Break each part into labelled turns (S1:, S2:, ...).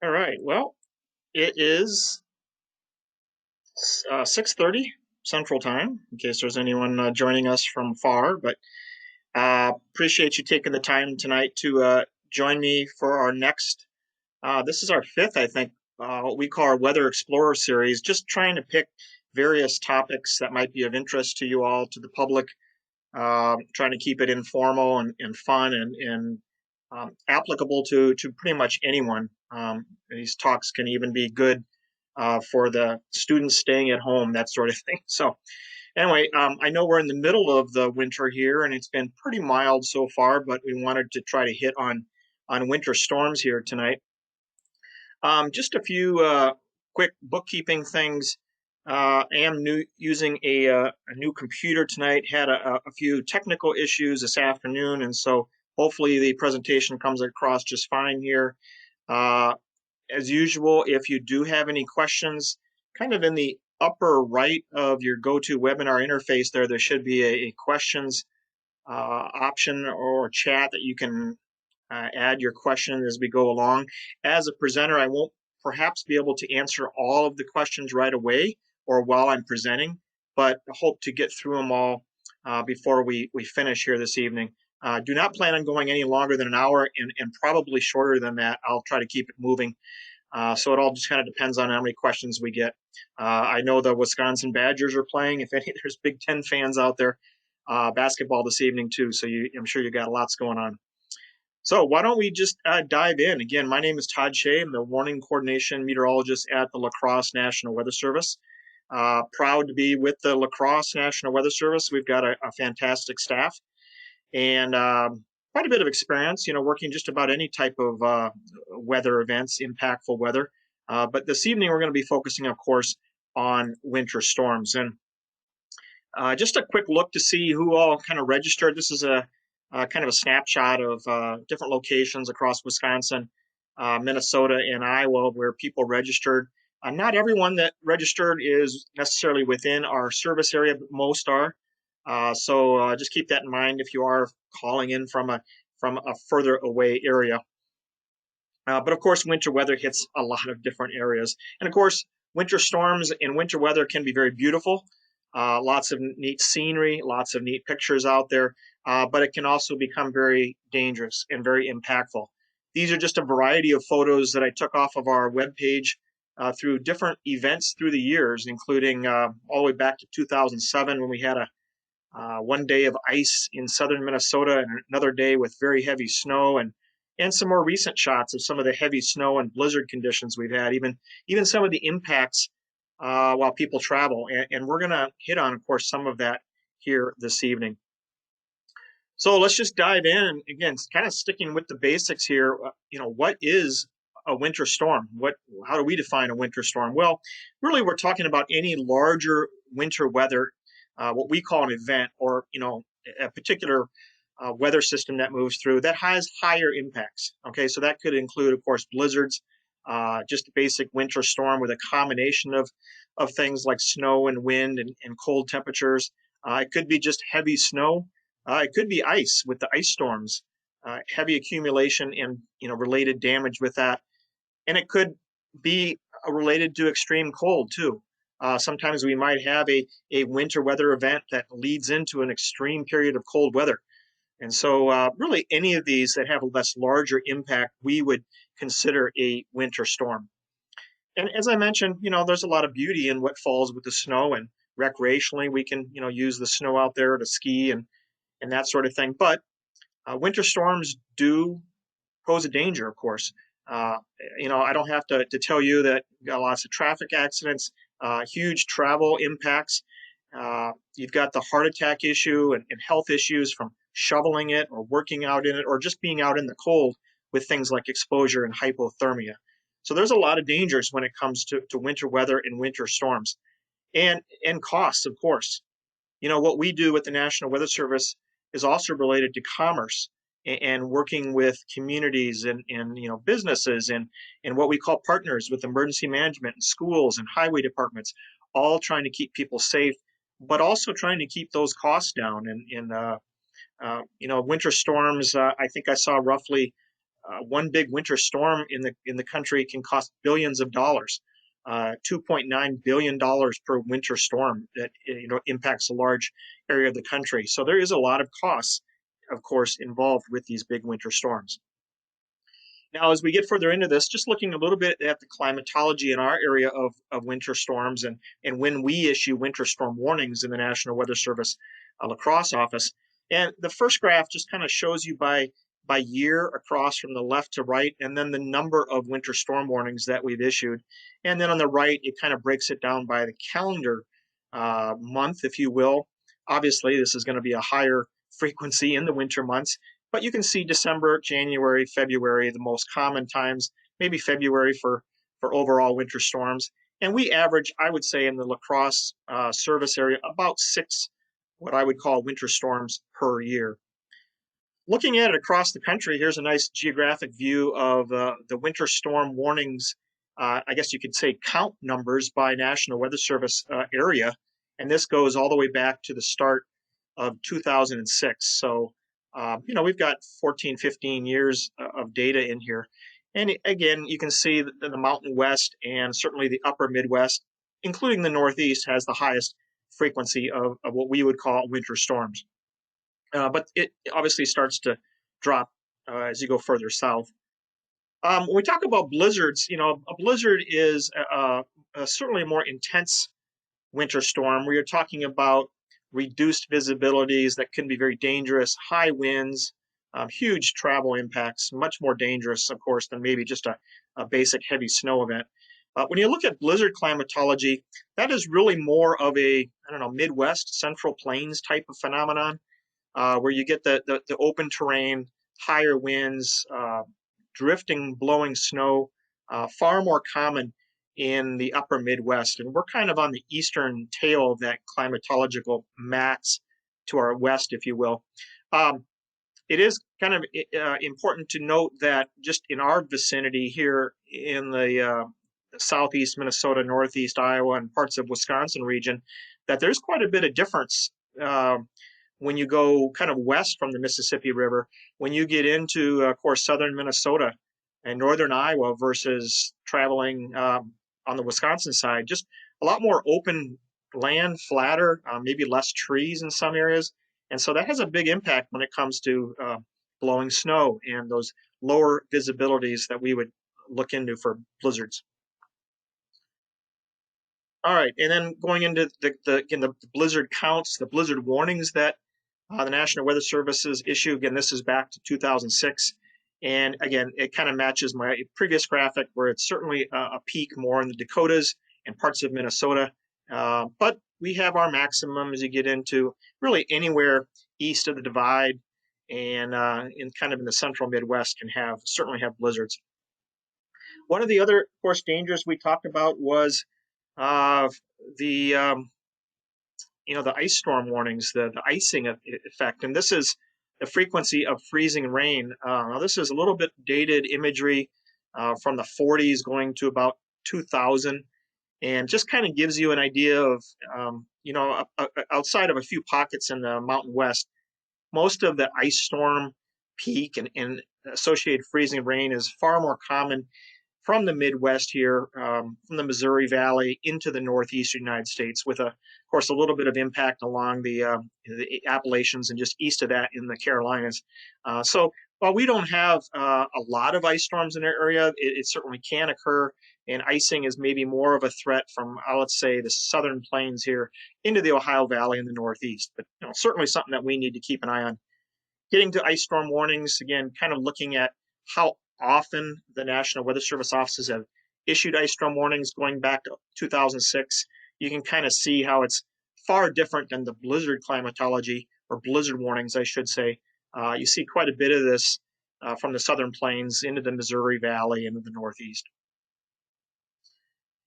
S1: All right. Well, it is 6:30 Central Time, in case there's anyone joining us from far. But appreciate you taking the time tonight to join me for our next. This is our fifth, I think, what we call our Weather Explorer series. Just trying to pick various topics that might be of interest to you all, to the public. Trying to keep it informal and fun and applicable to pretty much anyone. These talks can even be good for the students staying at home, that sort of thing. So anyway, I know we're in the middle of the winter here, and it's been pretty mild so far, but we wanted to try to hit on winter storms here tonight. Just a few quick bookkeeping things. I am using a new computer tonight. Had a few technical issues this afternoon, and so hopefully the presentation comes across just fine here. Uh, as usual, if you do have any questions, kind of in the upper right of your GoToWebinar interface there should be a questions option or chat that you can add your question as we go along. As a presenter, I won't perhaps be able to answer all of the questions right away or while I'm presenting, but I hope to get through them all before we finish here this evening. Do not plan on going any longer than an hour and probably shorter than that. I'll try to keep it moving. So it all just kind of depends on how many questions we get. I know the Wisconsin Badgers are playing. If any, there's Big Ten fans out there. Basketball this evening too, so I'm sure you got lots going on. So why don't we just dive in? Again, my name is Todd Shea. I'm the warning coordination meteorologist at the La Crosse National Weather Service. Proud to be with the La Crosse National Weather Service. We've got a fantastic staff and quite a bit of experience, working just about any type of weather events, impactful weather. But this evening, we're going to be focusing, of course, on winter storms. And just a quick look to see who all kind of registered. This is a kind of a snapshot of different locations across Wisconsin, Minnesota, and Iowa where people registered. Not everyone that registered is necessarily within our service area, but most are. So just keep that in mind if you are calling in from a further away area. But of course, winter weather hits a lot of different areas. And of course, winter storms and winter weather can be very beautiful. Lots of neat scenery, lots of neat pictures out there, but it can also become very dangerous and very impactful. These are just a variety of photos that I took off of our webpage through different events through the years, including all the way back to 2007 when we had a one day of ice in southern Minnesota and another day with very heavy snow, and some more recent shots of some of the heavy snow and blizzard conditions we've had, even some of the impacts while people travel. And we're going to hit on, of course, some of that here this evening. So let's just dive in. And again, kind of sticking with the basics here. What is a winter storm? How do we define a winter storm? Well, really, we're talking about any larger winter weather, what we call an event, or a particular weather system that moves through that has higher impacts. Okay, so that could include, of course, blizzards, just a basic winter storm with a combination of things like snow and wind and cold temperatures. It could be just heavy snow. It could be ice with the ice storms, heavy accumulation and related damage with that, and it could be related to extreme cold too. Sometimes we might have a winter weather event that leads into an extreme period of cold weather. And so really any of these that have a less larger impact, we would consider a winter storm. And as I mentioned, there's a lot of beauty in what falls with the snow, and recreationally we can, use the snow out there to ski and that sort of thing. But winter storms do pose a danger, of course. I don't have to tell you that got lots of traffic accidents, huge travel impacts. You've got the heart attack issue and health issues from shoveling it or working out in it or just being out in the cold with things like exposure and hypothermia. So there's a lot of dangers when it comes to winter weather and winter storms. And costs, of course. What we do with the National Weather Service is also related to commerce and working with communities and businesses and what we call partners with emergency management and schools and highway departments, all trying to keep people safe, but also trying to keep those costs down. And winter storms, I think I saw roughly one big winter storm in the country can cost billions of dollars. $2.9 billion per winter storm that impacts a large area of the country. So there is a lot of costs, of course, involved with these big winter storms. Now, as we get further into this, just looking a little bit at the climatology in our area of winter storms and when we issue winter storm warnings in the National Weather Service La Crosse office. And the first graph just kind of shows you by year across from the left to right, and then the number of winter storm warnings that we've issued. And then on the right, it kind of breaks it down by the calendar month, if you will. Obviously, this is going to be a higher frequency in the winter months, but you can see December, January, February, the most common times, maybe February for overall winter storms. And we average, I would say, in the La Crosse service area, about 6, what I would call winter storms per year. Looking at it across the country, here's a nice geographic view of the winter storm warnings, I guess you could say count numbers by National Weather Service area. And this goes all the way back to the start of 2006. So, we've got 14, 15 years of data in here. And again, you can see that the Mountain West and certainly the upper Midwest, including the Northeast, has the highest frequency of what we would call winter storms. But it obviously starts to drop as you go further south. When we talk about blizzards, a blizzard is certainly a more intense winter storm where you're talking about reduced visibilities that can be very dangerous, high winds, huge travel impacts, much more dangerous, of course, than maybe just a basic heavy snow event. When you look at blizzard climatology, that is really more of a, Midwest, Central Plains type of phenomenon, where you get the open terrain, higher winds, drifting, blowing snow, far more common in the upper Midwest. And we're kind of on the eastern tail of that climatological max to our west, if you will. It is kind of important to note that just in our vicinity here in the southeast Minnesota, northeast Iowa, and parts of Wisconsin region, that there's quite a bit of difference when you go kind of west from the Mississippi River, when you get into, of course, southern Minnesota and northern Iowa versus traveling on the Wisconsin side, just a lot more open land, flatter, maybe less trees in some areas. And so that has a big impact when it comes to blowing snow and those lower visibilities that we would look into for blizzards. All right, and then going into the blizzard counts, the blizzard warnings that the National Weather Service's issue. Again, this is back to 2006. And again, it kind of matches my previous graphic where it's certainly a peak more in the Dakotas and parts of Minnesota. But we have our maximum as you get into really anywhere east of the divide and in kind of in the central Midwest can certainly have blizzards. One of the other, of course, dangers we talked about was the ice storm warnings, the icing effect. And this is the frequency of freezing rain. Now, this is a little bit dated imagery from the 40s going to about 2000, and just kind of gives you an idea of, outside of a few pockets in the Mountain West, most of the ice storm peak and associated freezing rain is far more common from the Midwest here, from the Missouri Valley into the Northeastern United States, with, of course, a little bit of impact along the Appalachians and just east of that in the Carolinas. So while we don't have a lot of ice storms in our area, it certainly can occur, and icing is maybe more of a threat from, let's say, the southern plains here into the Ohio Valley in the Northeast. But certainly something that we need to keep an eye on. Getting to ice storm warnings, again, kind of looking at how often the National Weather Service offices have issued ice storm warnings going back to 2006. You can kind of see how it's far different than the blizzard climatology, or blizzard warnings, I should say. You see quite a bit of this from the southern plains into the Missouri Valley into the Northeast.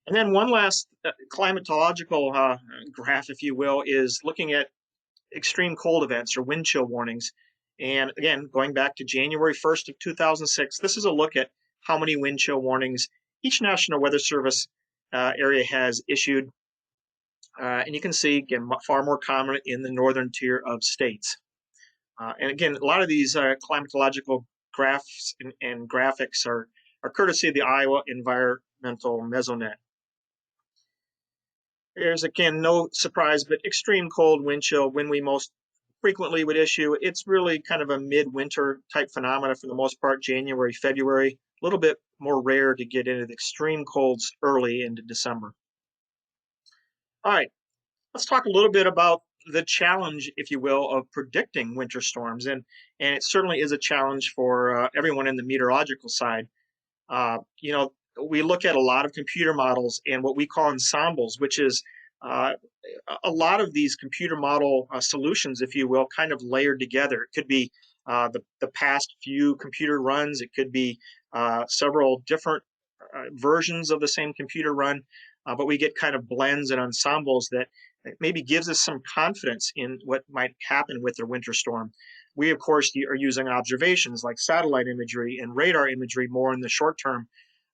S1: And then one last climatological graph, if you will, is looking at extreme cold events or wind chill warnings. And again, going back to January 1st of 2006, this is a look at how many wind chill warnings each National Weather Service area has issued. And you can see, again, far more common in the northern tier of states. And again, a lot of these climatological graphs and graphics are courtesy of the Iowa Environmental Mesonet. There's, again, no surprise, but extreme cold wind chill, when we most frequently would issue. It's really kind of a midwinter type phenomena for the most part, January, February. A little bit more rare to get into the extreme colds early into December. All right, let's talk a little bit about the challenge, if you will, of predicting winter storms. And it certainly is a challenge for everyone in the meteorological side. You know, we look at a lot of computer models and what we call ensembles, which is uh, a lot of these computer model solutions, if you will, kind of layered together. It could be the past few computer runs. It could be several different versions of the same computer run, but we get kind of blends and ensembles that maybe gives us some confidence in what might happen with their winter storm. We, of course, are using observations like satellite imagery and radar imagery more in the short term,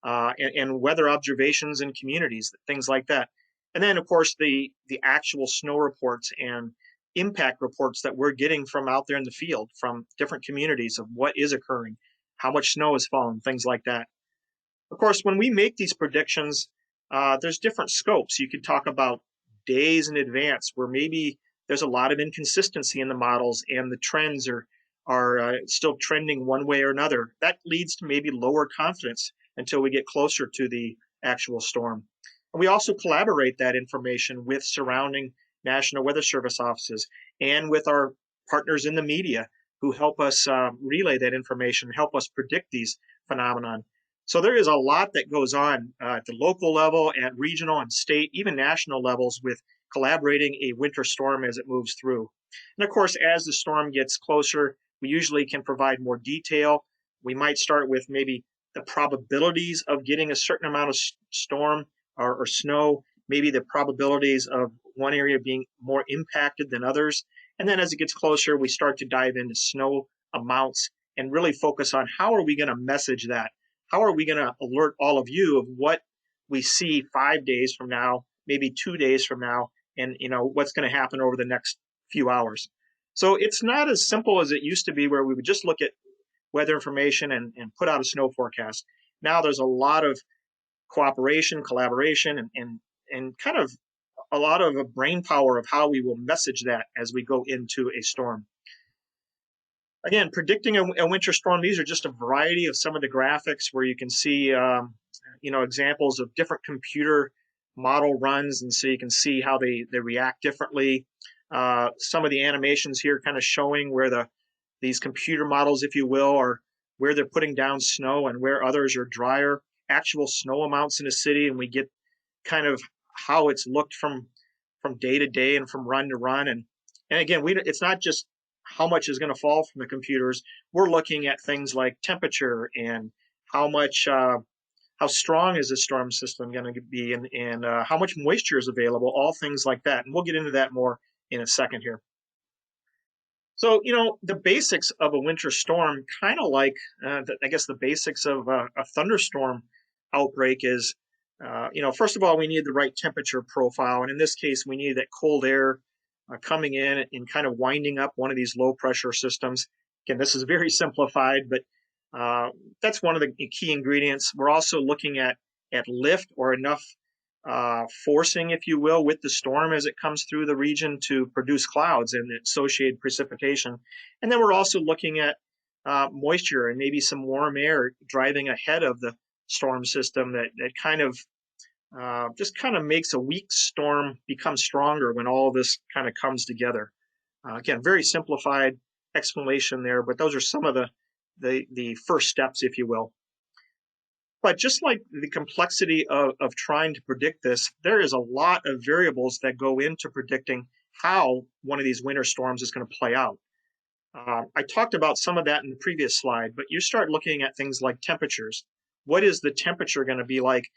S1: and weather observations in communities, things like that. And then, of course, the actual snow reports and impact reports that we're getting from out there in the field from different communities of what is occurring, how much snow has fallen, things like that. Of course, when we make these predictions, there's different scopes. You could talk about days in advance where maybe there's a lot of inconsistency in the models and the trends are still trending one way or another. That leads to maybe lower confidence until we get closer to the actual storm. And we also collaborate that information with surrounding National Weather Service offices and with our partners in the media who help us relay that information, help us predict these phenomenon. So there is a lot that goes on at the local level, at regional and state, even national levels with collaborating a winter storm as it moves through. And of course, as the storm gets closer, we usually can provide more detail. We might start with maybe the probabilities of getting a certain amount of storm or snow, maybe the probabilities of one area being more impacted than others. And then as it gets closer, we start to dive into snow amounts and really focus on how are we going to message that? How are we going to alert all of you of what we see 5 days from now, maybe 2 days from now, and what's going to happen over the next few hours? So it's not as simple as it used to be, where we would just look at weather information and put out a snow forecast. Now there's a lot of cooperation, collaboration, and kind of a lot of brain power of how we will message that as we go into a storm. Again, predicting a winter storm, these are just a variety of some of the graphics where you can see examples of different computer model runs, and so you can see how they react differently. Some of the animations here kind of showing where these computer models, if you will, are where they're putting down snow and where others are drier, actual snow amounts in a city, and we get kind of how it's looked from day to day and from run to run. And again, it's not just how much is going to fall from the computers. We're looking at things like temperature and how strong is the storm system going to be, and how much moisture is available, all things like that. And we'll get into that more in a second here. So, the basics of a winter storm, kind of like, I guess, the basics of a thunderstorm outbreak is, first of all, we need the right temperature profile. And in this case, we need that cold air coming in and kind of winding up one of these low pressure systems. Again, this is very simplified, but that's one of the key ingredients. We're also looking at lift, or enough forcing, if you will, with the storm as it comes through the region to produce clouds and associated precipitation. And then we're also looking at moisture and maybe some warm air driving ahead of the storm system that kind of just kind of makes a weak storm become stronger when all this kind of comes together. Again, very simplified explanation there, but those are some of the first steps, if you will. But just like the complexity of trying to predict this, there is a lot of variables that go into predicting how one of these winter storms is going to play out. I talked about some of that in the previous slide, but you start looking at things like temperatures. What is the temperature going to be like,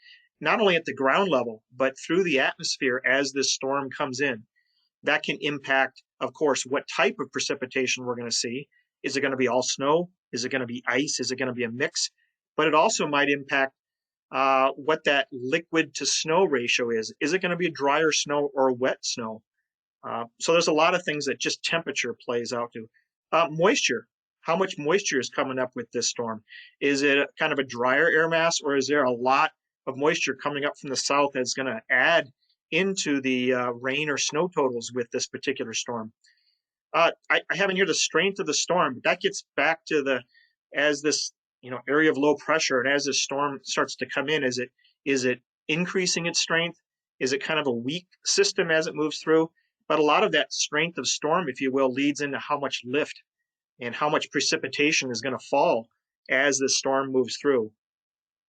S1: not only at the ground level, but through the atmosphere as this storm comes in? That can impact, of course, what type of precipitation we're going to see. Is it going to be all snow? Is it going to be ice? Is it going to be a mix? But it also might impact what that liquid to snow ratio is. Is it going to be drier snow or wet snow? So there's a lot of things that just temperature plays out to. Moisture. how much moisture is coming up with this storm. Is it kind of a drier air mass, or is there a lot of moisture coming up from the south that's going to add into the rain or snow totals with this particular storm? I have in here the strength of the storm, but that gets back to as this area of low pressure, and as this storm starts to come in, is it increasing its strength? Is it kind of a weak system as it moves through? But a lot of that strength of storm, if you will, leads into how much lift and how much precipitation is going to fall as the storm moves through.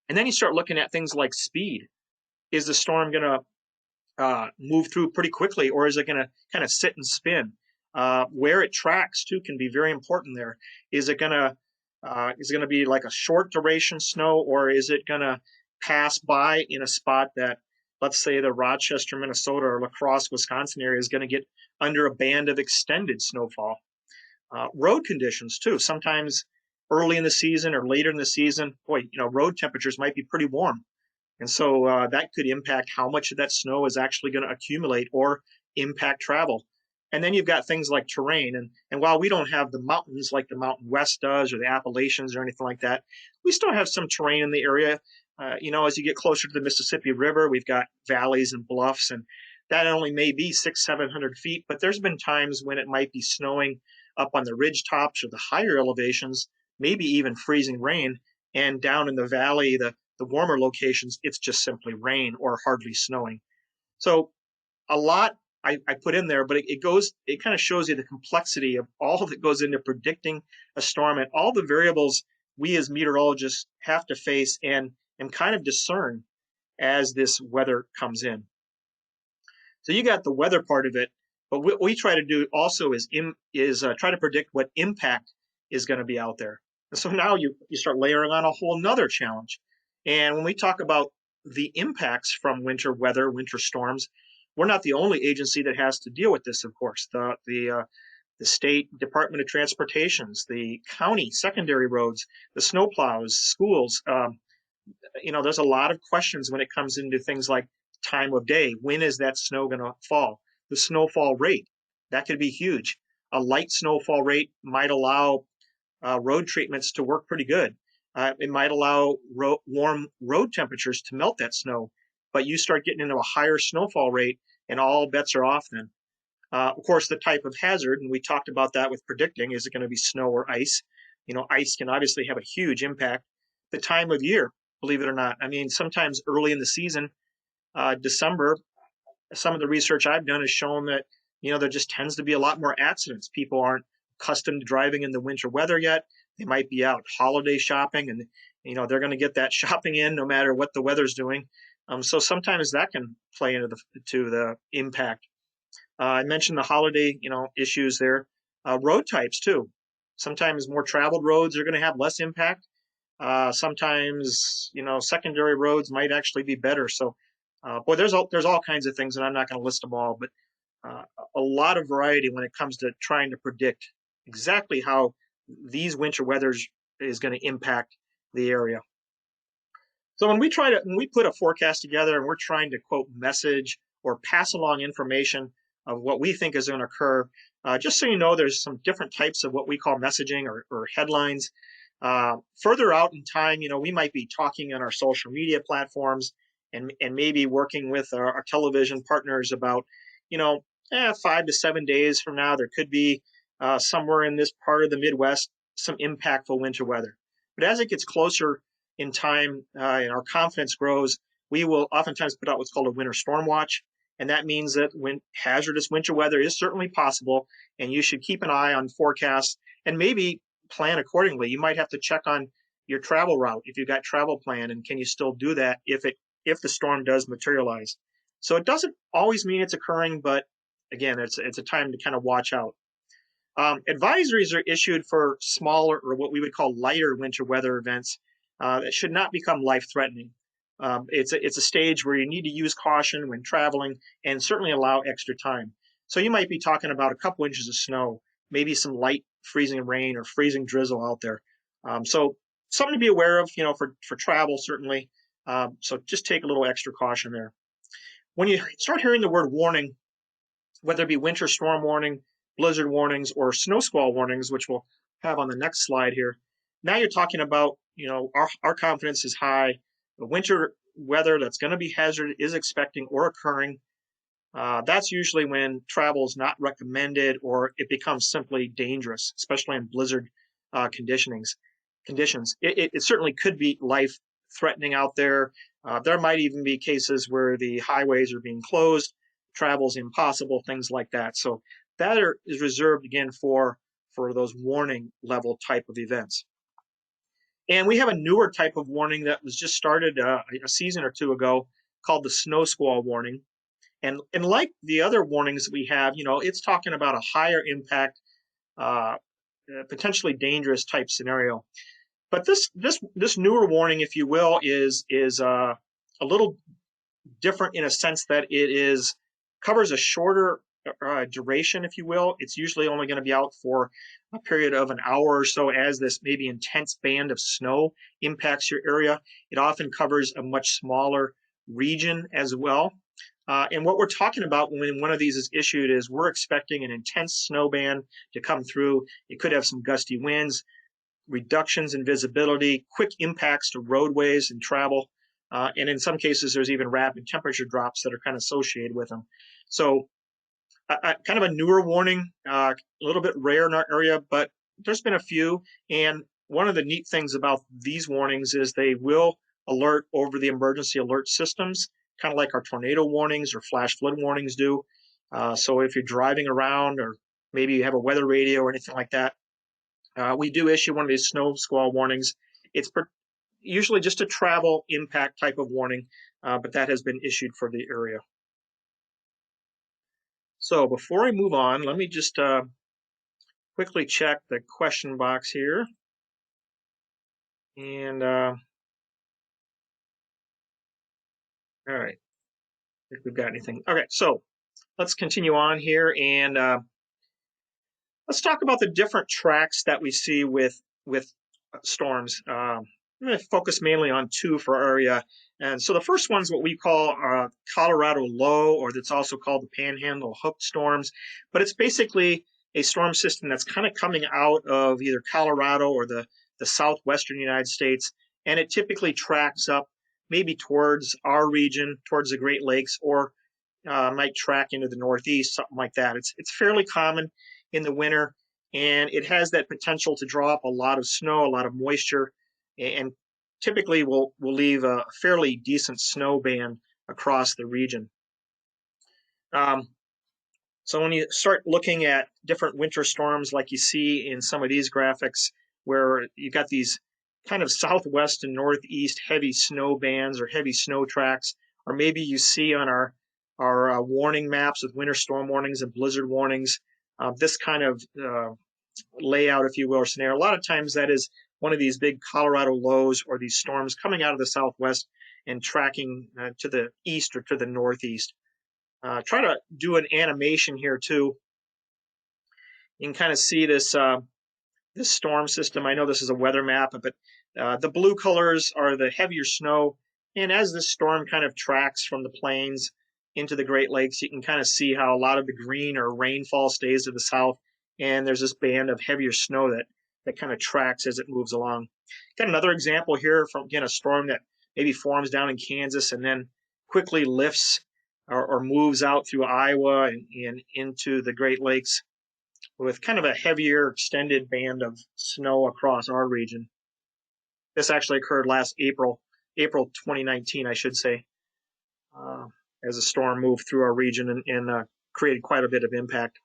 S1: And then you start looking at things like speed. Is the storm going to move through pretty quickly, or is it going to kind of sit and spin? Where it tracks too can be very important. There is it going to be like a short duration snow, or is it going to pass by in a spot that, let's say, the Rochester, Minnesota, or La Crosse, Wisconsin area is going to get under a band of extended snowfall? Road conditions too. Sometimes early in the season or later in the season, road temperatures might be pretty warm. And so that could impact how much of that snow is actually going to accumulate or impact travel. And then you've got things like terrain. And while we don't have the mountains like the Mountain West does, or the Appalachians or anything like that, we still have some terrain in the area. As you get closer to the Mississippi River, we've got valleys and bluffs, and that only may be 600-700 feet, but there's been times when it might be snowing up on the ridge tops or the higher elevations, maybe even freezing rain. And down in the valley, the warmer locations, it's just simply rain or hardly snowing. So a lot I put in there, but it kind of shows you the complexity of all that goes into predicting a storm and all the variables we as meteorologists have to face and kind of discern as this weather comes in. So you got the weather part of it, but what we try to do also is try to predict what impact is going to be out there. And so now you start layering on a whole nother challenge. And when we talk about the impacts from winter weather, winter storms, we're not the only agency that has to deal with this, of course. The state Department of Transportations, the county secondary roads, the snowplows, schools. There's a lot of questions when it comes into things like time of day. When is that snow going to fall? The snowfall rate, that could be huge. A light snowfall rate might allow road treatments to work pretty good. It might allow warm road temperatures to melt that snow, but you start getting into a higher snowfall rate and all bets are off then. Of course, the type of hazard, and we talked about that with predicting, is it going to be snow or ice? Ice can obviously have a huge impact. The time of year, believe it or not. I mean, sometimes early in the season, December, some of the research I've done has shown that, there just tends to be a lot more accidents. People aren't accustomed to driving in the winter weather yet. They might be out holiday shopping, and they're going to get that shopping in no matter what the weather's doing. So sometimes that can play into the impact. I mentioned the holiday issues there. Road types too. Sometimes more traveled roads are going to have less impact. Sometimes secondary roads might actually be better. So there's all kinds of things, and I'm not going to list them all, but a lot of variety when it comes to trying to predict exactly how these winter weathers is going to impact the area. So when we put a forecast together and we're trying to quote message or pass along information of what we think is going to occur, just so you know, there's some different types of what we call messaging or headlines. Further out in time, we might be talking on our social media platforms and maybe working with our television partners about, 5 to 7 days from now, there could be somewhere in this part of the Midwest some impactful winter weather. But as it gets closer in time and our confidence grows, we will oftentimes put out what's called a winter storm watch. And that means that when hazardous winter weather is certainly possible, and you should keep an eye on forecasts and maybe plan accordingly. You might have to check on your travel route if you've got travel planned, and can you still do that if the storm does materialize. So it doesn't always mean it's occurring, but again, it's a time to kind of watch out. Advisories are issued for smaller or what we would call lighter winter weather events that should not become life-threatening. It's a stage where you need to use caution when traveling and certainly allow extra time. So you might be talking about a couple inches of snow, maybe some light freezing rain or freezing drizzle out there. So something to be aware of, for travel certainly. So just take a little extra caution there. When you start hearing the word warning, whether it be winter storm warning, blizzard warnings, or snow squall warnings, which we'll have on the next slide here. Now you're talking about, our confidence is high. The winter weather that's going to be hazardous is expecting or occurring. That's usually when travel is not recommended or it becomes simply dangerous, especially in blizzard conditions. It certainly could be life threatening out there. There might even be cases where the highways are being closed, travel's impossible, things like that. So that is reserved again for those warning level type of events. And we have a newer type of warning that was just started a season or two ago called the snow squall warning. And like the other warnings that we have, it's talking about a higher impact, potentially dangerous type scenario. But this newer warning, if you will, is a little different in a sense that it covers a shorter duration, if you will. It's usually only going to be out for a period of an hour or so as this maybe intense band of snow impacts your area. It often covers a much smaller region as well. And what we're talking about when one of these is issued is we're expecting an intense snow band to come through. It could have some gusty winds, reductions in visibility, quick impacts to roadways and travel. And in some cases, there's even rapid temperature drops that are kind of associated with them. So kind of a newer warning, a little bit rare in our area, but there's been a few. And one of the neat things about these warnings is they will alert over the emergency alert systems, kind of like our tornado warnings or flash flood warnings do. So if you're driving around or maybe you have a weather radio or anything like that, we do issue one of these snow squall warnings. It's usually just a travel impact type of warning, but that has been issued for the area. So before I move on, let me just quickly check the question box here. And all right, if we've got anything. Okay, so let's continue on here and let's talk about the different tracks that we see with storms. I'm going to focus mainly on two for our area. And so the first one's what we call Colorado low, or that's also called the Panhandle hook storms. But it's basically a storm system that's kind of coming out of either Colorado or the southwestern United States. And it typically tracks up maybe towards our region, towards the Great Lakes, or might track into the Northeast, something like that. It's fairly common in the winter, and it has that potential to draw up a lot of snow, a lot of moisture, and typically will leave a fairly decent snow band across the region. So when you start looking at different winter storms like you see in some of these graphics, where you got these kind of southwest and northeast heavy snow bands or heavy snow tracks, or maybe you see on our warning maps with winter storm warnings and blizzard warnings, this kind of layout, if you will, or scenario. A lot of times that is one of these big Colorado lows or these storms coming out of the southwest and tracking to the east or to the northeast. Try to do an animation here too. You can kind of see this this storm system. I know this is a weather map, but the blue colors are the heavier snow. And as this storm kind of tracks from the plains into the Great Lakes, you can kind of see how a lot of the green or rainfall stays to the south. And there's this band of heavier snow that kind of tracks as it moves along. Got another example here from, again, a storm that maybe forms down in Kansas and then quickly lifts or moves out through Iowa and into the Great Lakes with kind of a heavier extended band of snow across our region. This actually occurred last April 2019, I should say, as a storm moved through our region and created quite a bit of impact.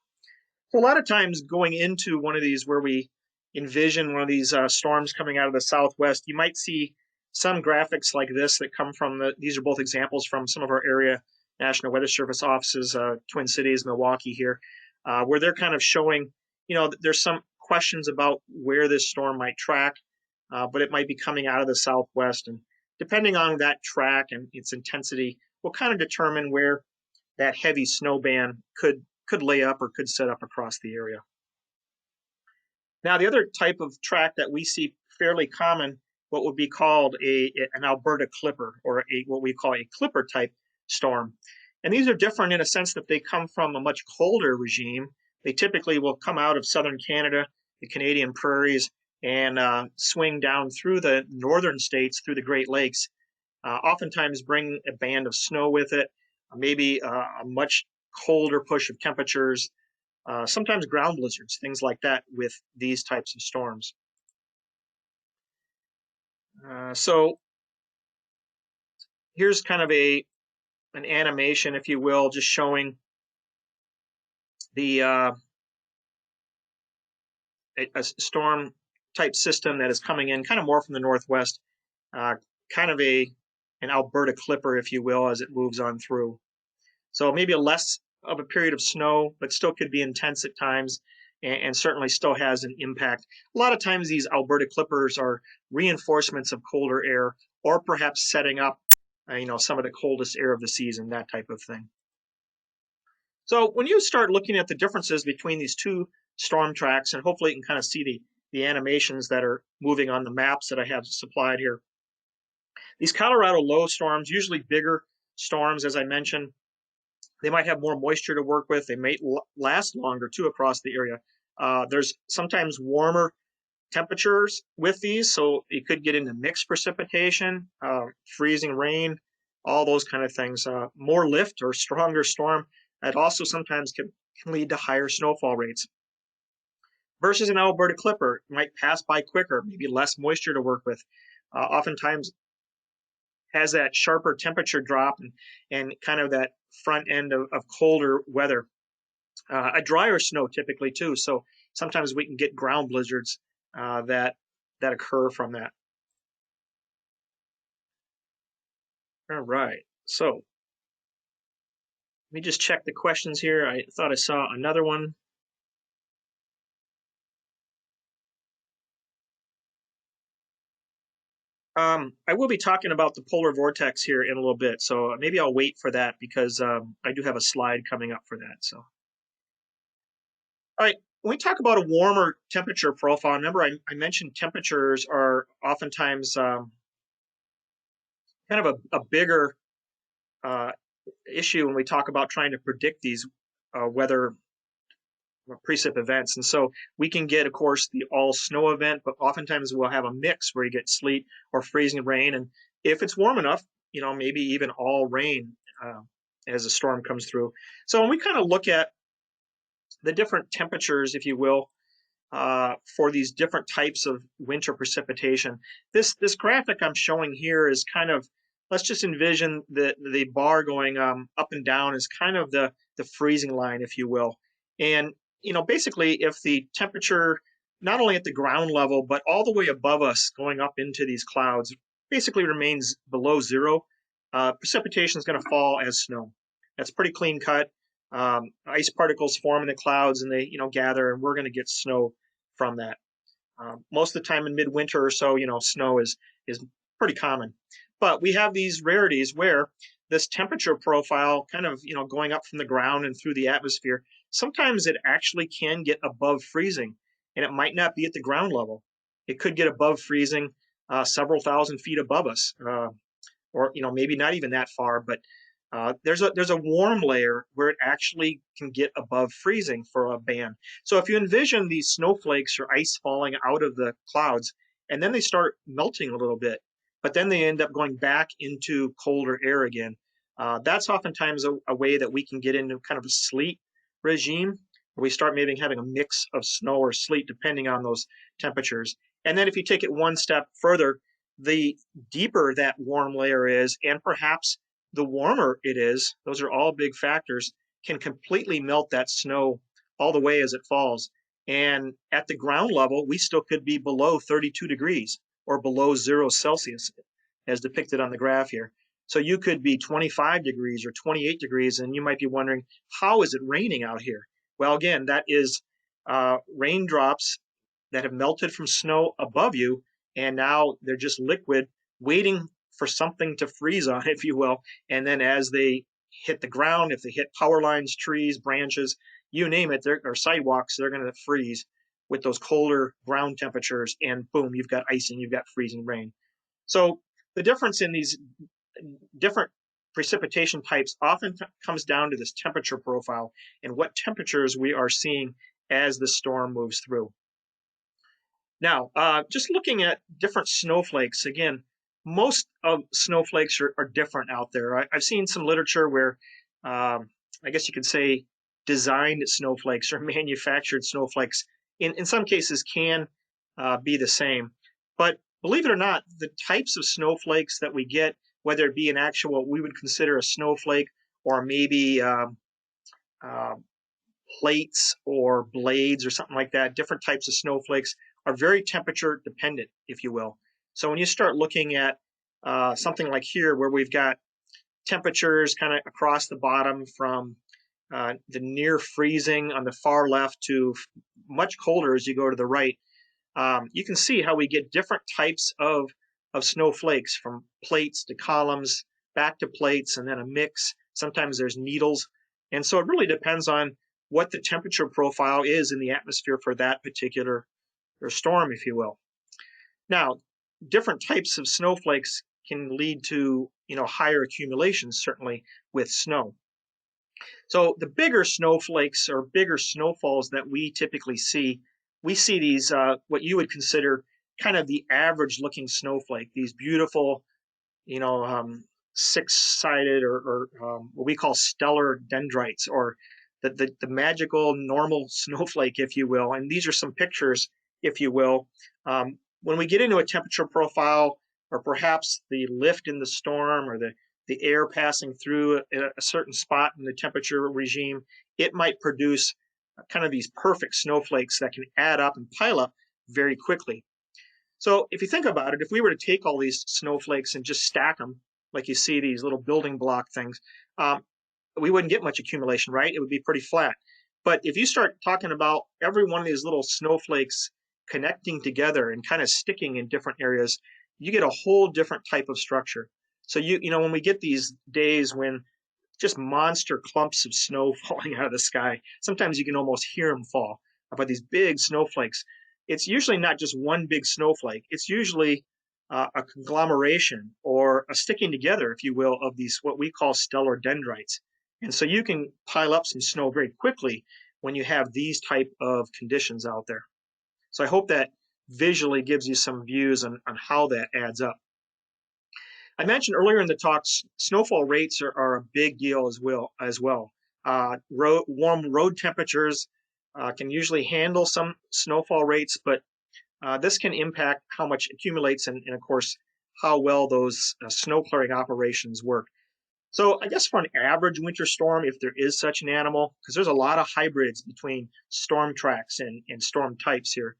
S1: So a lot of times going into one of these where we envision one of these storms coming out of the southwest, you might see some graphics like this that come from these are both examples from some of our area National Weather Service offices, Twin Cities, Milwaukee here, where they're kind of showing, there's some questions about where this storm might track, but it might be coming out of the southwest. And depending on that track and its intensity, will kind of determine where that heavy snow band could lay up or could set up across the area. Now, the other type of track that we see fairly common, what would be called an Alberta clipper, or what we call a clipper type storm. And these are different in a sense that they come from a much colder regime. They typically will come out of southern Canada the Canadian prairies and swing down through the northern states, through the Great Lakes, oftentimes bring a band of snow with it, maybe a much colder push of temperatures, sometimes ground blizzards, things like that with these types of storms. So here's kind of an animation, if you will, just showing the a storm type system that is coming in kind of more from the northwest, uh, kind of an Alberta clipper, if you will, as it moves on through. So maybe a less of a period of snow, but still could be intense at times, and certainly still has an impact. A lot of times these Alberta clippers are reinforcements of colder air, or perhaps setting up, some of the coldest air of the season, that type of thing. So when you start looking at the differences between these two storm tracks, and hopefully you can kind of see the animations that are moving on the maps that I have supplied here. These Colorado low storms, usually bigger storms, as I mentioned, they might have more moisture to work with. They may last longer too across the area. There's sometimes warmer temperatures with these, so you could get into mixed precipitation, freezing rain, all those kind of things. More lift or stronger storm, that also sometimes can lead to higher snowfall rates. Versus an Alberta clipper, it might pass by quicker, maybe less moisture to work with. Oftentimes has that sharper temperature drop and kind of that front end of colder weather. A drier snow typically too, so sometimes we can get ground blizzards that occur from that. All right, so let me just check the questions here. I thought I saw another one. I will be talking about the polar vortex here in a little bit, so maybe I'll wait for that because I do have a slide coming up for that. So, all right, when we talk about a warmer temperature profile, remember I mentioned temperatures are oftentimes kind of a bigger uh, issue when we talk about trying to predict these weather precip events. And so we can get, of course, the all snow event, but oftentimes we'll have a mix where you get sleet or freezing rain. And if it's warm enough, maybe even all rain as a storm comes through. So when we kind of look at the different temperatures, if you will, for these different types of winter precipitation, this graphic I'm showing here is kind of, let's just envision the bar going up and down is kind of the freezing line, if you will. And basically, if the temperature, not only at the ground level, but all the way above us going up into these clouds, basically remains below zero, precipitation is going to fall as snow. That's pretty clean cut. Ice particles form in the clouds and they, gather, and we're going to get snow from that. Most of the time in midwinter or so, snow is pretty common. But we have these rarities where this temperature profile kind of, going up from the ground and through the atmosphere, sometimes it actually can get above freezing, and it might not be at the ground level. It could get above freezing several thousand feet above us, or maybe not even that far. But there's a warm layer where it actually can get above freezing for a band. So if you envision these snowflakes or ice falling out of the clouds, and then they start melting a little bit, but then they end up going back into colder air again. That's oftentimes a way that we can get into kind of a sleet regime, where we start maybe having a mix of snow or sleet depending on those temperatures. And then if you take it one step further, the deeper that warm layer is, and perhaps the warmer it is, those are all big factors, can completely melt that snow all the way as it falls. And at the ground level, we still could be below 32 degrees or below 0 Celsius, as depicted on the graph here. So you could be 25 degrees or 28 degrees, and you might be wondering, how is it raining out here? Well, again, that is raindrops that have melted from snow above you, and now they're just liquid, waiting for something to freeze on, if you will. And then as they hit the ground, if they hit power lines, trees, branches, you name it, or sidewalks, they're going to freeze with those colder ground temperatures, and boom, you've got icing, you've got freezing rain. So the difference in these different precipitation types often comes down to this temperature profile and what temperatures we are seeing as the storm moves through. Now, just looking at different snowflakes, again, most of snowflakes are different out there. I've seen some literature where I guess you could say designed snowflakes or manufactured snowflakes in some cases can be the same. But believe it or not, the types of snowflakes that we get, whether it be an actual, what we would consider a snowflake, or maybe uh, plates or blades or something like that, different types of snowflakes are very temperature dependent, if you will. So when you start looking at something like here, where we've got temperatures kind of across the bottom from the near freezing on the far left to much colder as you go to the right, you can see how we get different types of snowflakes, from plates to columns, back to plates, and then a mix. Sometimes there's needles. And so it really depends on what the temperature profile is in the atmosphere for that particular or storm, if you will. Now, different types of snowflakes can lead to higher accumulations, certainly with snow. So the bigger snowflakes or bigger snowfalls that we see these what you would consider kind of the average looking snowflake, these beautiful, you know, six-sided or what we call stellar dendrites, or the magical normal snowflake, if you will. And these are some pictures, if you will. When we get into a temperature profile, or perhaps the lift in the storm, or the air passing through a certain spot in the temperature regime, it might produce kind of these perfect snowflakes that can add up and pile up very quickly. So if you think about it, if we were to take all these snowflakes and just stack them, like you see these little building block things, we wouldn't get much accumulation, right? It would be pretty flat. But if you start talking about every one of these little snowflakes connecting together and kind of sticking in different areas, you get a whole different type of structure. So when we get these days when just monster clumps of snow falling out of the sky, sometimes you can almost hear them fall, about these big snowflakes. It's usually not just one big snowflake. It's usually a conglomeration or a sticking together, if you will, of these what we call stellar dendrites. And so you can pile up some snow very quickly when you have these type of conditions out there. So I hope that visually gives you some views on how that adds up. I mentioned earlier in the talks, snowfall rates are a big deal as well. Warm road temperatures can usually handle some snowfall rates, but this can impact how much accumulates, and of course, how well those snow clearing operations work. So I guess for an average winter storm, if there is such an animal, because there's a lot of hybrids between storm tracks and storm types here,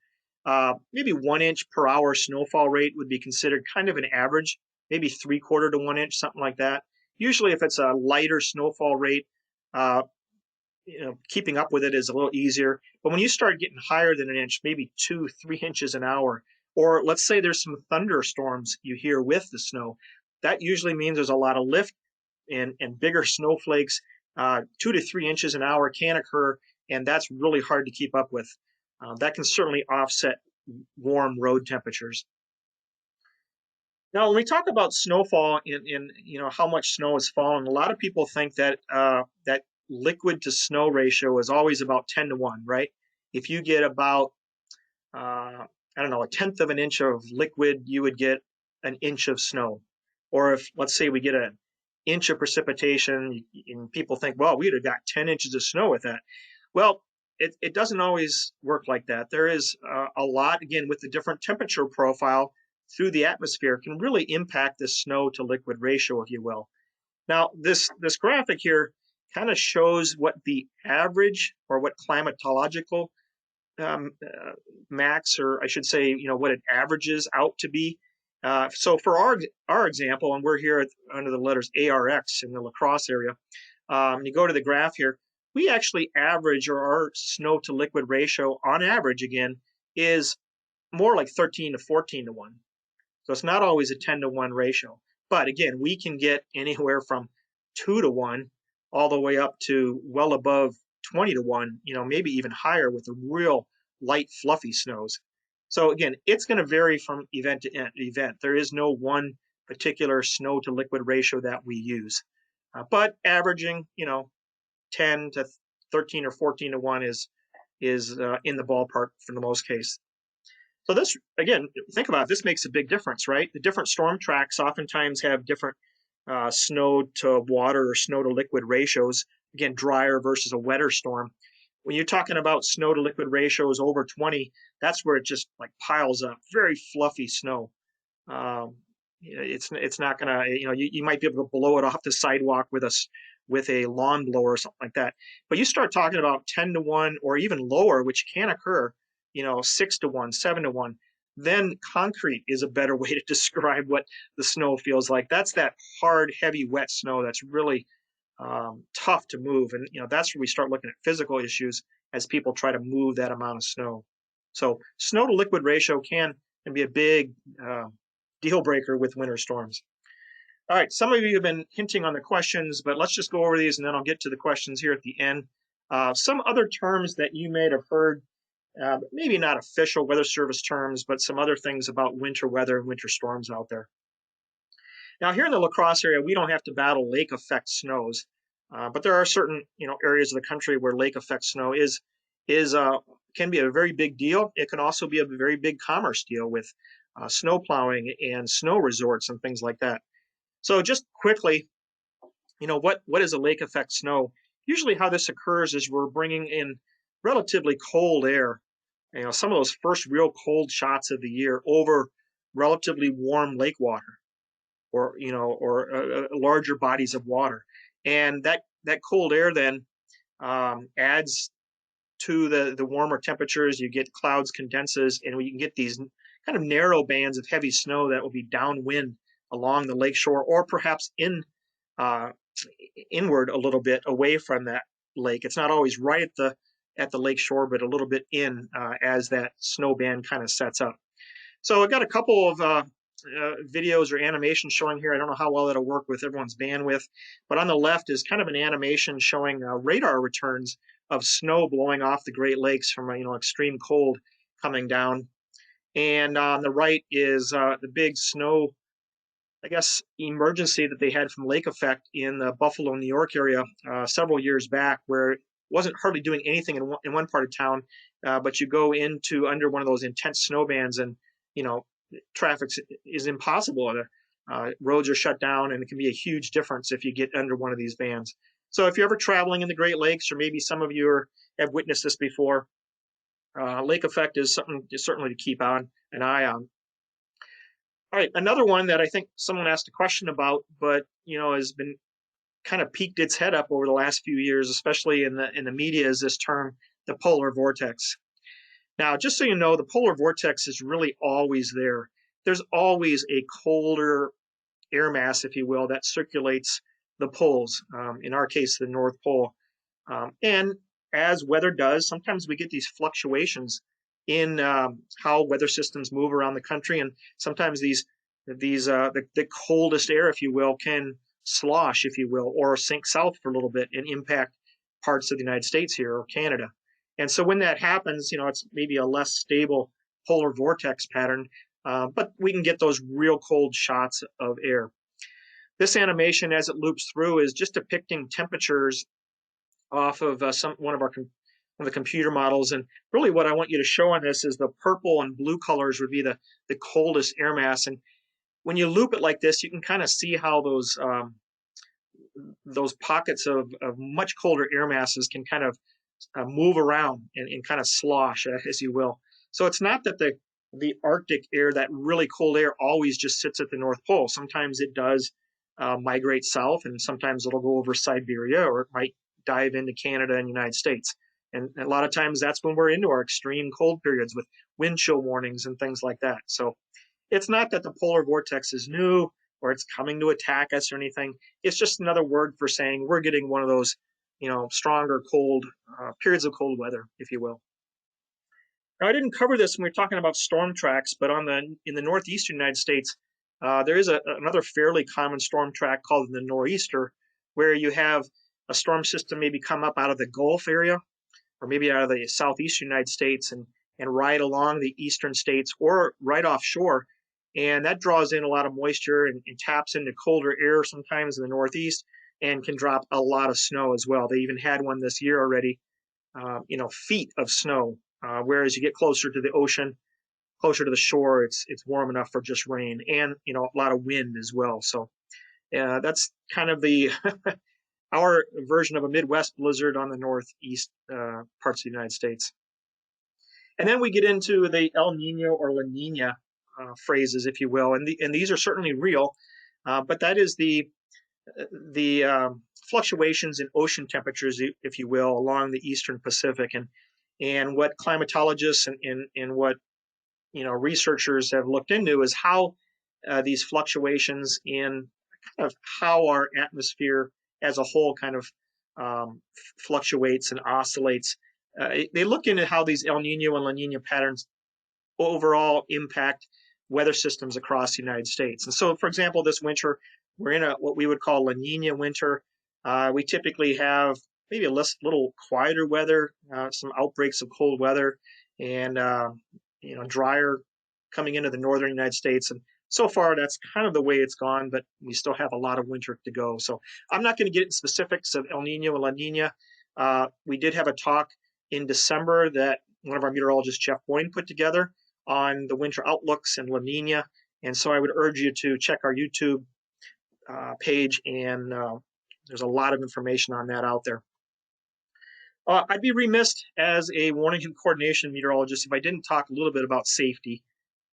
S1: maybe 1 inch per hour snowfall rate would be considered kind of an average, maybe 3/4 to 1 inch, something like that. Usually if it's a lighter snowfall rate, uh, keeping up with it is a little easier. But when you start getting higher than an inch, maybe 2, 3 inches an hour, or let's say there's some thunderstorms you hear with the snow, that usually means there's a lot of lift and bigger snowflakes. 2 to 3 inches an hour can occur, and that's really hard to keep up with. That can certainly offset warm road temperatures. Now, when we talk about snowfall in how much snow is falling, a lot of people think that that liquid to snow ratio is always about 10 to 1, right? If you get about I don't know, a tenth of an inch of liquid, you would get an inch of snow. Or if, let's say, we get an inch of precipitation, and people think, well, we'd have got 10 inches of snow with that. Well, it doesn't always work like that. There is a lot, again, with the different temperature profile through the atmosphere can really impact the snow to liquid ratio, if you will. Now, this graphic here kind of shows what the average, or what climatological max, or I should say, what it averages out to be. So for our example, and we're here under the letters ARX in the La Crosse area, you go to the graph here, we actually average, or our snow to liquid ratio on average, again, is more like 13 to 14 to 1. So it's not always a 10 to 1 ratio. But again, we can get anywhere from 2 to 1 all the way up to well above 20 to 1, maybe even higher with the real light, fluffy snows. So again, it's going to vary from event to event. There is no one particular snow to liquid ratio that we use. But averaging, 10 to 13 or 14 to 1 is in the ballpark for the most case. So this, again, think about it, this makes a big difference, right? The different storm tracks oftentimes have different snow to water or snow to liquid ratios. Again, drier versus a wetter storm. When you're talking about snow to liquid ratios over 20, that's where it just like piles up, very fluffy snow. Um, it's not gonna, you might be able to blow it off the sidewalk with a lawn blower or something like that. But you start talking about 10 to 1 or even lower, which can occur, 6 to 1, 7 to 1, then concrete is a better way to describe what the snow feels like. That's that hard, heavy, wet snow that's really tough to move. And that's where we start looking at physical issues as people try to move that amount of snow. So snow to liquid ratio can be a big deal breaker with winter storms. All right, some of you have been hinting on the questions, but let's just go over these and then I'll get to the questions here at the end. Some other terms that you may have heard, maybe not official Weather Service terms, but some other things about winter weather and winter storms out there. Now, here in the La Crosse area, we don't have to battle lake effect snows, but there are certain areas of the country where lake effect snow is can be a very big deal. It can also be a very big commerce deal with snow plowing and snow resorts and things like that. So just quickly, what is a lake effect snow? Usually how this occurs is we're bringing in relatively cold air, some of those first real cold shots of the year over relatively warm lake water or larger bodies of water. And that cold air then adds to the warmer temperatures. You get clouds condenses, and we can get these kind of narrow bands of heavy snow that will be downwind along the lakeshore, or perhaps inward a little bit away from that lake. It's not always right at the lakeshore, but a little bit in as that snow band kind of sets up. So I've got a couple of videos or animations showing here. I don't know how well that'll work with everyone's bandwidth, but on the left is kind of an animation showing radar returns of snow blowing off the Great Lakes from extreme cold coming down. And on the right is the big snow, I guess, emergency that they had from lake effect in the Buffalo, New York area several years back, where it wasn't hardly doing anything in one part of town, but you go into under one of those intense snow bands and traffic is impossible. Roads are shut down, and it can be a huge difference if you get under one of these bands. So if you're ever traveling in the Great Lakes, or maybe some of you have witnessed this before, lake effect is something certainly to keep an eye on. All right, another one that I think someone asked a question about, but has been kind of peeked its head up over the last few years, especially in the media, is this term, the polar vortex. Now, just so you know, the polar vortex is really always there. There's always a colder air mass, if you will, that circulates the poles, in our case, the North Pole. And as weather does, sometimes we get these fluctuations in how weather systems move around the country. And sometimes the coldest air, if you will, can slosh, if you will, or sink south for a little bit and impact parts of the United States here or Canada. And so when that happens, it's maybe a less stable polar vortex pattern, but we can get those real cold shots of air. This animation, as it loops through, is just depicting temperatures off of one of the computer models. And really what I want you to show on this is the purple and blue colors would be the coldest air mass. And when you loop it like this, you can kind of see how those pockets of much colder air masses can kind of move around and kind of slosh, as you will. So it's not that the Arctic air, that really cold air, always just sits at the North Pole. Sometimes it does migrate south, and sometimes it'll go over Siberia, or it might dive into Canada and the United States. And a lot of times that's when we're into our extreme cold periods with wind chill warnings and things like that. So it's not that the polar vortex is new or it's coming to attack us or anything. It's just another word for saying we're getting one of those stronger cold periods of cold weather, if you will. Now, I didn't cover this when we were talking about storm tracks, but in the northeastern United States, there is another fairly common storm track called the nor'easter, where you have a storm system maybe come up out of the Gulf area, or maybe out of the southeastern United States, and ride along the eastern states or right offshore. And that draws in a lot of moisture and taps into colder air sometimes in the northeast, and can drop a lot of snow as well. They even had one this year already, feet of snow. Whereas you get closer to the ocean, closer to the shore, it's warm enough for just rain, and a lot of wind as well. So that's kind of the our version of a Midwest blizzard on the northeast parts of the United States. And then we get into the El Nino or La Nina phrases, if you will, and these are certainly real, but that is the fluctuations in ocean temperatures, if you will, along the eastern Pacific, and what climatologists and what researchers have looked into is how these fluctuations in kind of how our atmosphere as a whole kind of fluctuates and oscillates. They look into how these El Nino and La Nina patterns overall impact weather systems across the United States. And so, for example, this winter, we're in what we would call La Nina winter. We typically have maybe a little quieter weather, some outbreaks of cold weather, and drier coming into the northern United States. And so far, that's kind of the way it's gone, but we still have a lot of winter to go. So I'm not going to get into specifics of El Nino and La Nina. We did have a talk in December that one of our meteorologists, Jeff Boyne, put together on the winter outlooks and La Nina. And so I would urge you to check our YouTube page, and there's a lot of information on that out there. I'd be remiss as a warning and coordination meteorologist if I didn't talk a little bit about safety.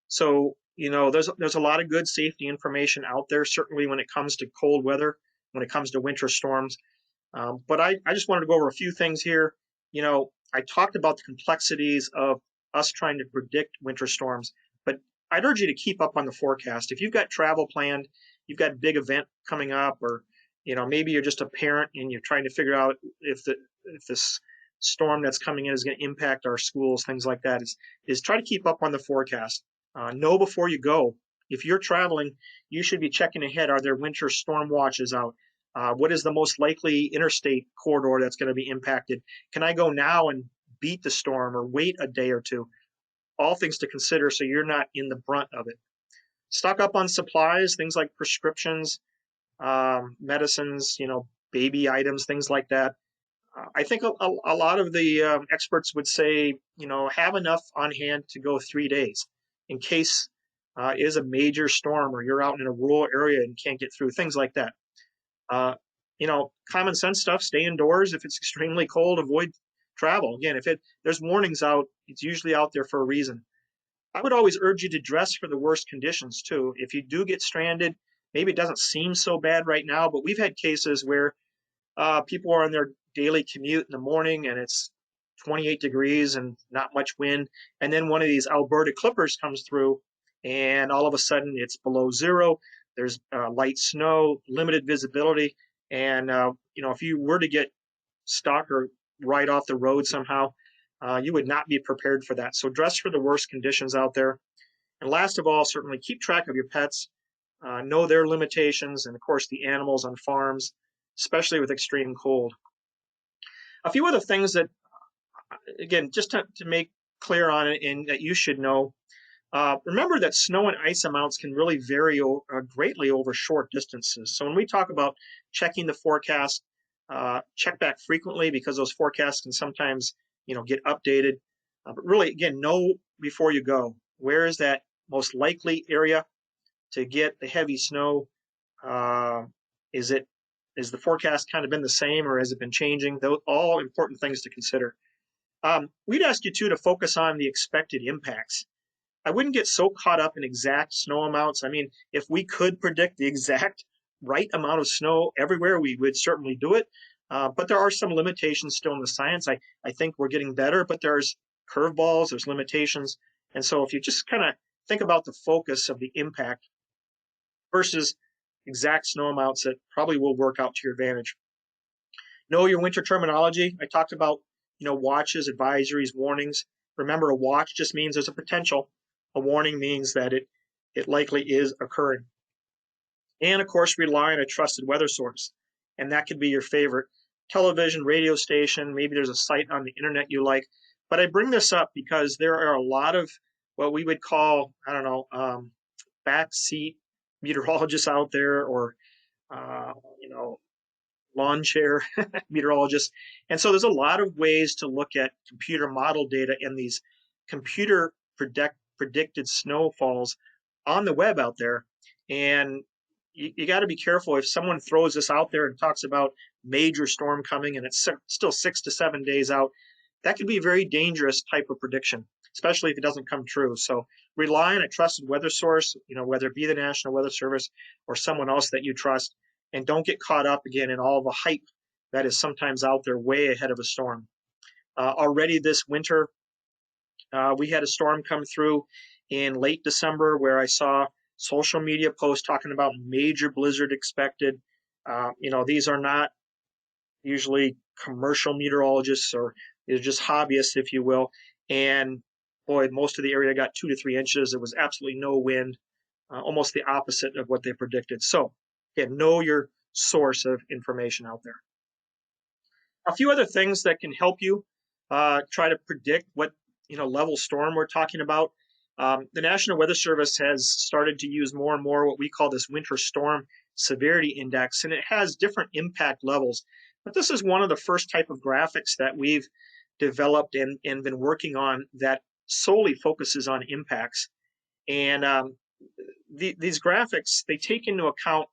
S1: So, there's a lot of good safety information out there, certainly when it comes to cold weather, when it comes to winter storms. But I just wanted to go over a few things here. I talked about the complexities of us trying to predict winter storms, but I'd urge you to keep up on the forecast. If you've got travel planned, you've got a big event coming up, or maybe you're just a parent and you're trying to figure out if this storm that's coming in is going to impact our schools, things like that, is try to keep up on the forecast. Know before you go. If you're traveling, you should be checking ahead. Are there winter storm watches out? What is the most likely interstate corridor that's going to be impacted? Can I go now and beat the storm or wait a day or two? All things to consider so you're not in the brunt of it. Stock up on supplies, things like prescriptions, medicines, baby items, things like that. I think a lot of the experts would say, have enough on hand to go 3 days in case is a major storm or you're out in a rural area and can't get through, things like that. Common sense stuff, stay indoors. If it's extremely cold, avoid travel. Again, if there's warnings out, it's usually out there for a reason. I would always urge you to dress for the worst conditions too. If you do get stranded, maybe it doesn't seem so bad right now, but we've had cases where people are on their daily commute in the morning and it's 28 degrees and not much wind. And then one of these Alberta clippers comes through and all of a sudden it's below zero. There's light snow, limited visibility. And, if you were to get stuck or right off the road somehow, you would not be prepared for that. So dress for the worst conditions out there. And last of all, certainly keep track of your pets, know their limitations, and of course the animals on farms, especially with extreme cold. A few other things that, again, just to make clear on it and that you should know, remember that snow and ice amounts can really vary greatly over short distances. So when we talk about checking the forecast, check back frequently because those forecasts can sometimes, get updated. But really, again, know before you go, where is that most likely area to get the heavy snow? Is the forecast kind of been the same or has it been changing? Those all important things to consider. We'd ask you too to focus on the expected impacts. I wouldn't get so caught up in exact snow amounts. I mean, if we could predict the exact right amount of snow everywhere, we would certainly do it. But there are some limitations still in the science. I think we're getting better, but there's curveballs, there's limitations. And so if you just kind of think about the focus of the impact versus exact snow amounts, that probably will work out to your advantage. Know your winter terminology. I talked about, watches, advisories, warnings. Remember, a watch just means there's a potential. A warning means that it likely is occurring. And of course, rely on a trusted weather source. And that could be your favorite television, radio station. Maybe there's a site on the internet you like. But I bring this up because there are a lot of what we would call, backseat meteorologists out there, or, lawn chair meteorologists. And so there's a lot of ways to look at computer model data and these computer predicted snowfalls on the web out there. And you got to be careful if someone throws this out there and talks about major storm coming and it's still 6 to 7 days out. That could be a very dangerous type of prediction, especially if it doesn't come true. So rely on a trusted weather source, whether it be the National Weather Service or someone else that you trust, and don't get caught up again in all the hype that is sometimes out there way ahead of a storm. Already this winter, we had a storm come through in late December where I saw social media posts talking about major blizzard expected. These are not usually commercial meteorologists, or they're just hobbyists, if you will. And boy, most of the area got 2 to 3 inches. There was absolutely no wind, almost the opposite of what they predicted. So, again, know your source of information out there. A few other things that can help you try to predict what level storm we're talking about. The National Weather Service has started to use more and more what we call this winter storm severity index, and it has different impact levels. But this is one of the first type of graphics that we've developed and been working on that solely focuses on impacts. And these graphics, they take into account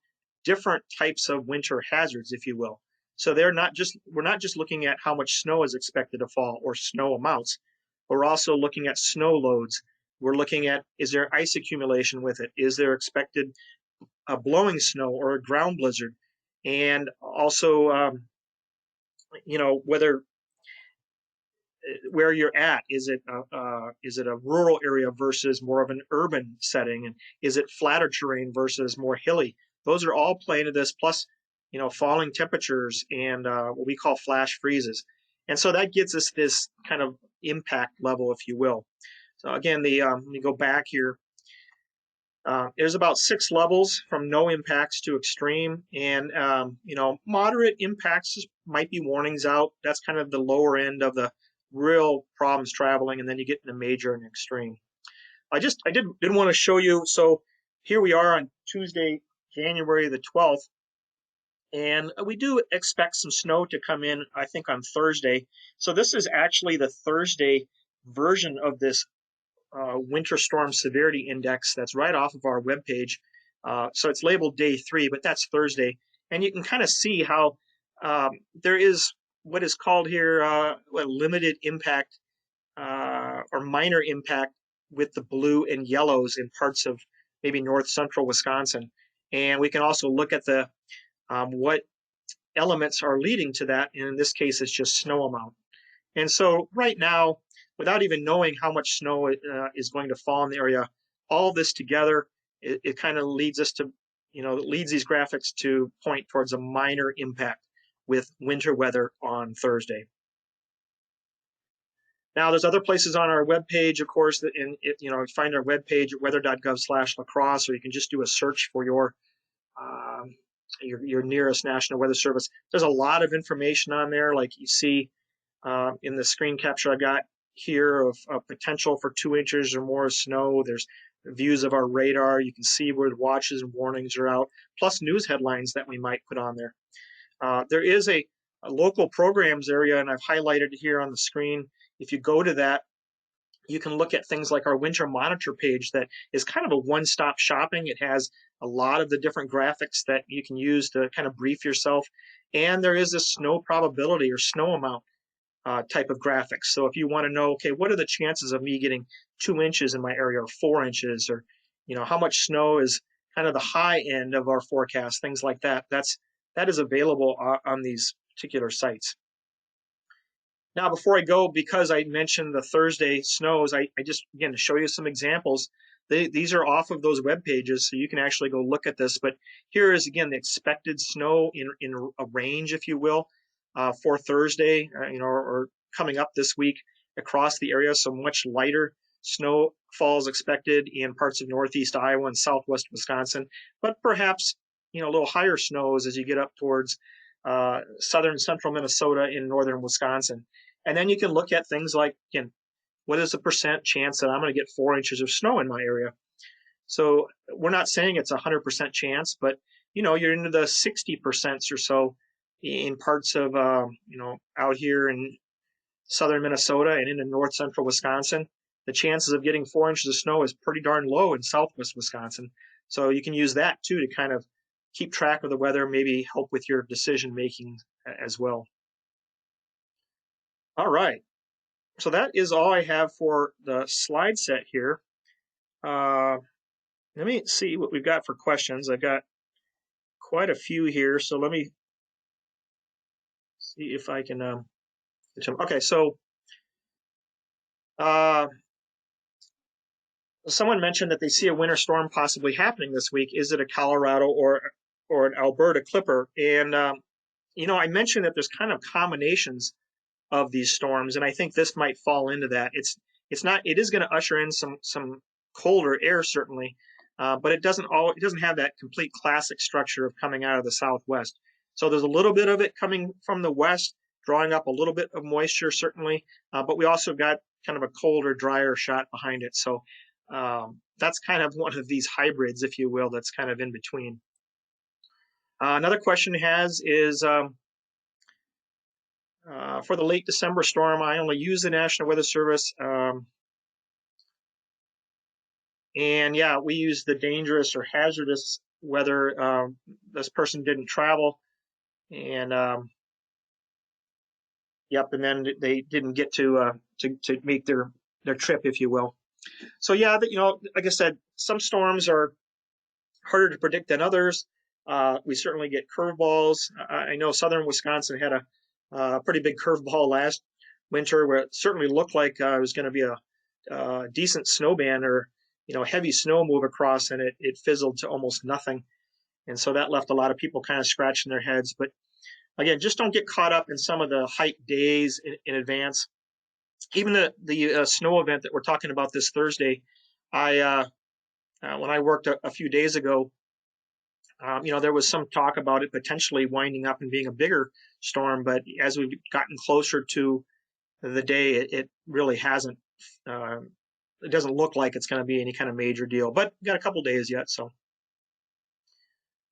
S1: different types of winter hazards, if you will. So we're not just looking at how much snow is expected to fall or snow amounts. We're also looking at snow loads. We're looking at, is there ice accumulation with it? Is there expected blowing snow or a ground blizzard? And also, where you're at, is it a rural area versus more of an urban setting, and is it flatter terrain versus more hilly? Those are all playing into this, plus falling temperatures and what we call flash freezes. And so that gets us this kind of impact level, if you will. So again, let me go back here. There's about 6 levels from no impacts to extreme, and moderate impacts might be warnings out. That's kind of the lower end of the real problems traveling, and then you get into major and extreme. I didn't want to show you. So here we are on Tuesday, January the 12th, and we do expect some snow to come in, I think, on Thursday. So this is actually the Thursday version of this winter storm severity index that's right off of our webpage. So it's labeled day 3, but that's Thursday. And you can kind of see how there is what is called here a limited impact or minor impact with the blue and yellows in parts of maybe north central Wisconsin. And we can also look at the what elements are leading to that. And in this case, it's just snow amount. And so right now, without even knowing how much snow is going to fall in the area, all this together, it kind of leads us to, leads these graphics to point towards a minor impact with winter weather on Thursday. Now, there's other places on our webpage, of course, that find our webpage at weather.gov/lacrosse, or you can just do a search for your nearest National Weather Service. There's a lot of information on there, like you see in the screen capture I got here of potential for 2 inches or more of snow. There's views of our radar. You can see where the watches and warnings are out, plus news headlines that we might put on there. There is a local programs area, and I've highlighted it here on the screen. If you go to that, you can look at things like our winter monitor page that is kind of a one-stop shopping. It has a lot of the different graphics that you can use to kind of brief yourself. And there is a snow probability or snow amount type of graphics. So if you want to know, okay, what are the chances of me getting 2 inches in my area or 4 inches, or how much snow is kind of the high end of our forecast, things like that. That is available on these particular sites. Now, before I go, because I mentioned the Thursday snows, I just, again, to show you some examples, these are off of those web pages, so you can actually go look at this. But here is, again, the expected snow in a range, if you will, for Thursday, or coming up this week across the area. So much lighter snowfalls expected in parts of northeast Iowa and southwest Wisconsin, but perhaps a little higher snows as you get up towards southern central Minnesota in northern Wisconsin. And then you can look at things like, again, what is the percent chance that I'm going to get 4 inches of snow in my area? So we're not saying it's a 100% chance, but you're into the 60% or so in parts of out here in southern Minnesota and into north central Wisconsin. the chances of getting 4 inches of snow is pretty darn low in southwest Wisconsin. So you can use that too to kind of keep track of the weather, maybe help with your decision making as well. All right. So that is all I have for the slide set here. Let me see what we've got for questions. I've got quite a few here, so let me see if I can. Okay, so someone mentioned that they see a winter storm possibly happening this week. Is it a Colorado or an Alberta clipper? And I mentioned that there's kind of combinations of these storms, and I think this might fall into that. It's not. It is going to usher in some colder air certainly, but it doesn't have that complete classic structure of coming out of the southwest. So there's a little bit of it coming from the west, drawing up a little bit of moisture certainly, but we also got kind of a colder, drier shot behind it. So that's kind of one of these hybrids, if you will, that's kind of in between. Another question is. For the late December storm, I only use the National Weather Service. And yeah, we use the dangerous or hazardous weather. This person didn't travel. And yep, and then they didn't get to make their trip, if you will. So yeah, like I said, some storms are harder to predict than others. We certainly get curveballs. I know southern Wisconsin had a pretty big curveball last winter where it certainly looked like it was going to be a decent snow band or heavy snow move across, and it fizzled to almost nothing. And so that left a lot of people kind of scratching their heads. But again, just don't get caught up in some of the hype days in advance. Even the snow event that we're talking about this Thursday, when I worked a few days ago, there was some talk about it potentially winding up and being a bigger storm, but as we've gotten closer to the day, it really hasn't. It doesn't look like it's going to be any kind of major deal, but got a couple days yet. So,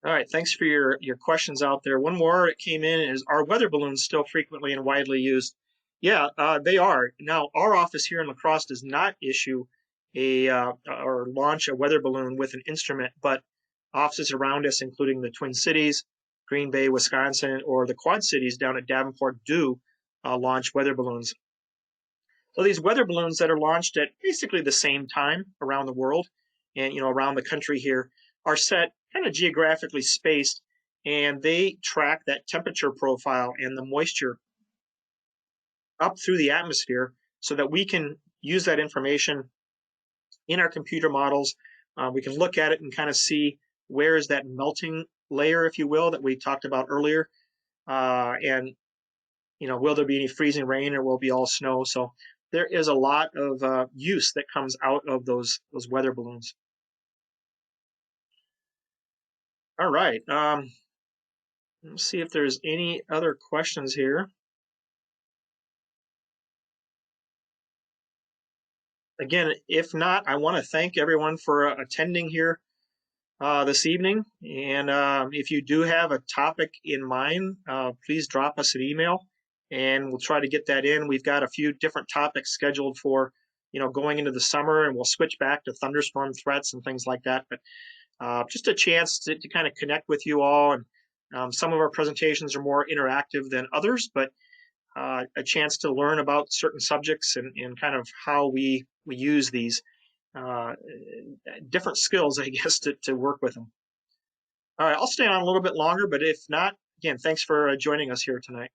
S1: all right, thanks for your questions out there. One more that came in is: are weather balloons still frequently and widely used? Yeah, they are. Now, our office here in La Crosse does not issue or launch a weather balloon with an instrument, but offices around us, including the Twin Cities, Green Bay, Wisconsin, or the Quad Cities down at Davenport, do launch weather balloons. So these weather balloons that are launched at basically the same time around the world and around the country here are set kind of geographically spaced, and they track that temperature profile and the moisture up through the atmosphere so that we can use that information in our computer models. We can look at it and kind of see where is that melting layer, if you will, that we talked about earlier, and will there be any freezing rain or will it be all snow? So there is a lot of use that comes out of those weather balloons. All right. Let's see if there's any other questions here. Again, if not, I want to thank everyone for attending here this evening. And if you do have a topic in mind, please drop us an email and we'll try to get that in. We've got a few different topics scheduled for, going into the summer, and we'll switch back to thunderstorm threats and things like that. But just a chance to kind of connect with you all. And some of our presentations are more interactive than others, but a chance to learn about certain subjects and kind of how we use these different skills, I guess, to work with them. All right, I'll stay on a little bit longer, but if not, again, thanks for joining us here tonight.